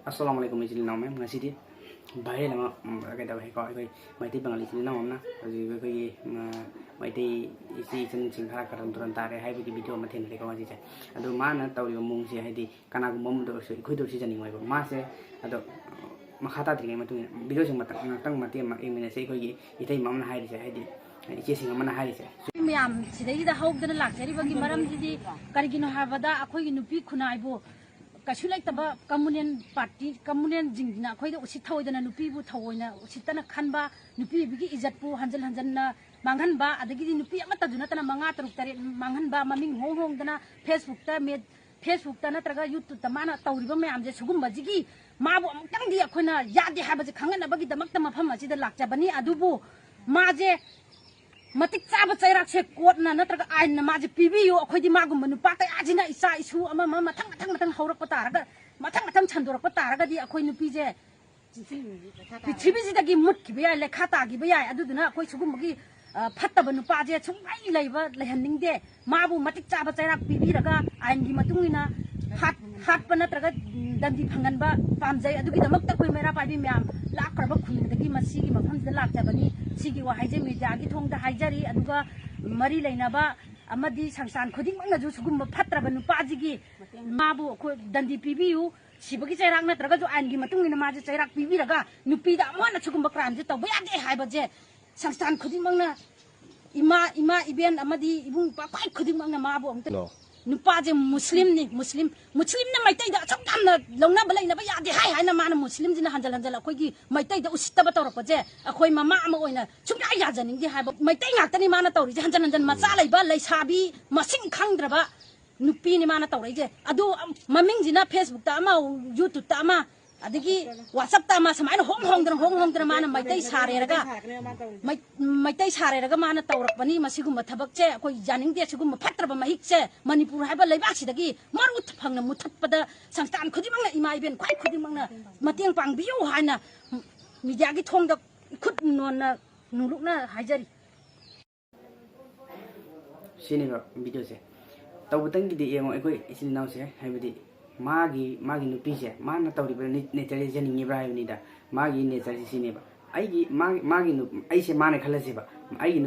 Assalamualaikum warahmatullahi wabarakatuh. Ngasih dia bahaya lama kita bahaya kau Meitei pagngal itu nama mana. Jadi Meitei isi singkara karan turun tarik hai bagi video maten mereka masih saya. Aduh mana tahu dia ngomong sih hai di karena aku mau tu ikut tu sih jadi ngoi bang. Mas aduh makata tinggal matu video sing matang mati mak ini saya ikut itu mana hai di saya hai di isi sing mana hai di saya. Miam sidai hau dan lak jadi bagi maram jadi karigino habada aku nupi kunai bo. Kasulai taba kemudian parti kemudian jingna kau itu usit tahu dan nupi bu tahu na usit tanah kanba nupi bagi izat bu hanjal na manghan ba ada gini nupi amat tajuna tanah mangat teruk tarik manghan ba maming hong tanah Facebook tanah terga YouTube tamana tahu riba me amje sugum bajigi ma bu amtang dia kau na ya dia habaje kangen bagi damak tamah pama sih dah lakca bani adubu maje matik caba cairak se kuat na terga ain na maje pibiyo aku di magum menu pakai aja na isa isu ama matang haurak pataraga matang chandorak pataraga di aku nupi je pichibi ji dagi mut ki biya le khata gi biya adu duna aku sugum bagi fatta banu pa je chungai leiba lehanning de mabu matik caba cairak pibi raga ain gi matungina hat pana terga dandi phangan ba pamjai adu gi damak ta koi Meirapaibina myam lakraba khun dagi masi gi mafam da lakcha bani sigi wa haije media gi thong da haijari aduga mari leinaba amadi sangsan khuding mang na ju sugum phatraba nupa ji gi mabu ko dandi pibiu sibagi chairak na traga ju an gi matung ina ma je chairak pibi raga nupi da amana sugum kram je tawba ade haiba je sangsan khuding mang na ima iben amadi ibung pa kai khuding mang na mabu amta nupa je muslim na Meitei da cham na longna balai na ba ya de hai na mana muslim jina hanjal akoi gi Meitei da usita ba tawrak je akoi mama ama oina chunga ya janing di hai ba Meitei ngak tani mana tawri je hanjal macha lai ba lai sabi masing khangdra ba nupi ni mana tawrai je adu maming jina Facebook ta ama YouTube ta ama adigi WhatsApp ta ama samaina hong dra mana Meitei sare raga mana tawrak bani masigum thabak je akoi janing de sigum phatra ba mahik je Manipur haiba leibak sidagi marut phangna muthat pada sangtan khudimang na imai ben khwai khudimang na matiang pangbiyo haina media gi thong da khut non na nuluk na haijari sini ba video se tahu tang di yang aku isin nau se hai budi magi nupi se mana tahu di nature je ni bra ni da magi nature sini ba ai magi nu ai se mana khala se ba ai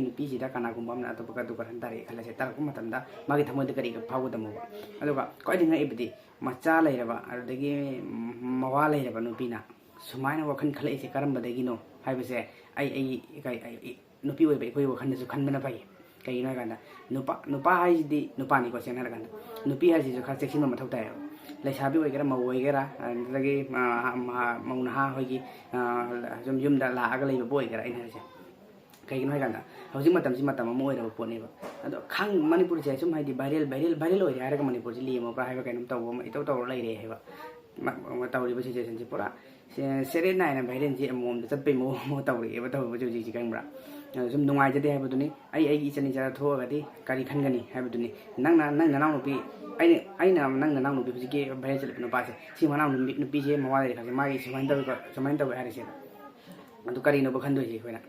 nupi se da kana kum bam na to ka kan tare khala se tar kum matam da magi thamoi da kari ka phawu da mo ba aluga koi dinga ibdi macha lai raba adagi mawa lai raba nupi na sumaina wakhan khala se karam ba dagi no hai ba se ai nupi oi ba koi wakhan su khan bana pai kai na kana nupa hai di nupa ni ko sen na kana nupi hai ji kha section ma thau tai lai sabi oi gara ma oi gara adagi mauna ha hoi gi yum da la aga lai ba boy gara ina se kai na kana hauji matam si matam mo oi ra po ne ba ado khang Manipur je sum hai di viral oi ra ga Manipur ji li mo pra hai ba kainum taw ma itaw taw lai re hai ba ma taw ri ba situation ji pura sere nai na viral ji amom da chat pe mo taw ri ba taw ba ji ji kan bra sum nungai jade hai ba duni ai ichani jara tho ga di kari khan gani hai ba duni nang na nang nupi ai na nang na nupi ji ke viral chal no pa se si ma nang nupi je ma wa re kha ma gi sumain taw hai se adu kari no ba khan do ji khoina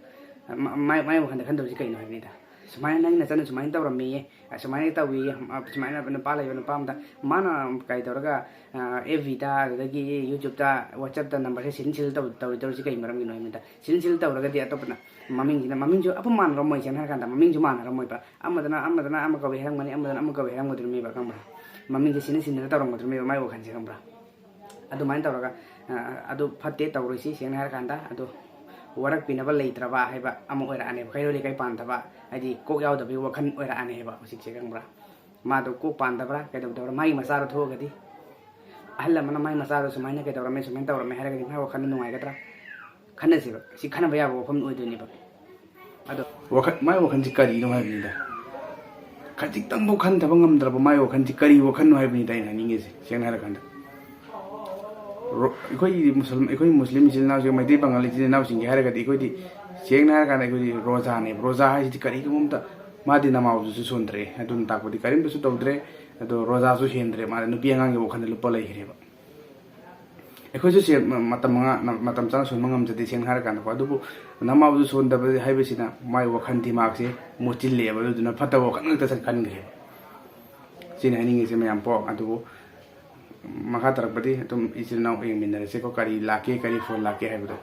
mai bakhan khan do ji kai no hai ni da sumain nang na chan sumain taw ram me sumain taw wi sumain na pa lai no pam da mana kai taw ga FB ta dagi YouTube ta WhatsApp ta number se sin sil taw ji kai maram gi no mi da sin sil taw ga di atop na maming jo apa man romoi chen ha kan da maming jo man romoi pa amadana ama ka we hang mani amadana ama ka we hang modur me ba kam bra maming je sin taw ram modur me mai wo khan je kam bra adu main taw ga adu phatte taw ro si sen ha kan da adu warakhry ba leitra ba hai ba ama oi ra ane kai ro le kai pan ta ba ai kok yaw da bi wakhan oi ra ane ba usik che kam bra ma do kok pan da bra kai da mai ma sa ro tho ga di ahla mana mai ma sa ro sumaina kai da me sumain taw me ha ga di ma wakhan nungai ga tra khana se ba si khana ba ya ba pham oi do ni ba ado mai wakhan ji kari no hai ni da khajik tang bo khan thaba ngam dra ba mai wakhan ji kari wakhan no hai ni da ina ninge se seng ha ra kan da ikoi muslim jil na jo Meitei pagngal jil na sing ha ra ga di ikoi di seng na ha ka na ikoi di roza hai ji kari kum ta ma di namau ju sondre adun ta ko di karim su tawdre ado roza su hendre ma nupi angang yo khan lu pa lai hire ba ikoi ju se matam chang sun mangam jati seng ha ra kan ko adu namau ju sonda ba hai ba sina mai wakhan di mak se motil le ba du na phata wakhan ta san kan gre sin haning se me am po adu makha tarakpati atum ichil naw yengminarase ko kari lake kari phone lake haibdo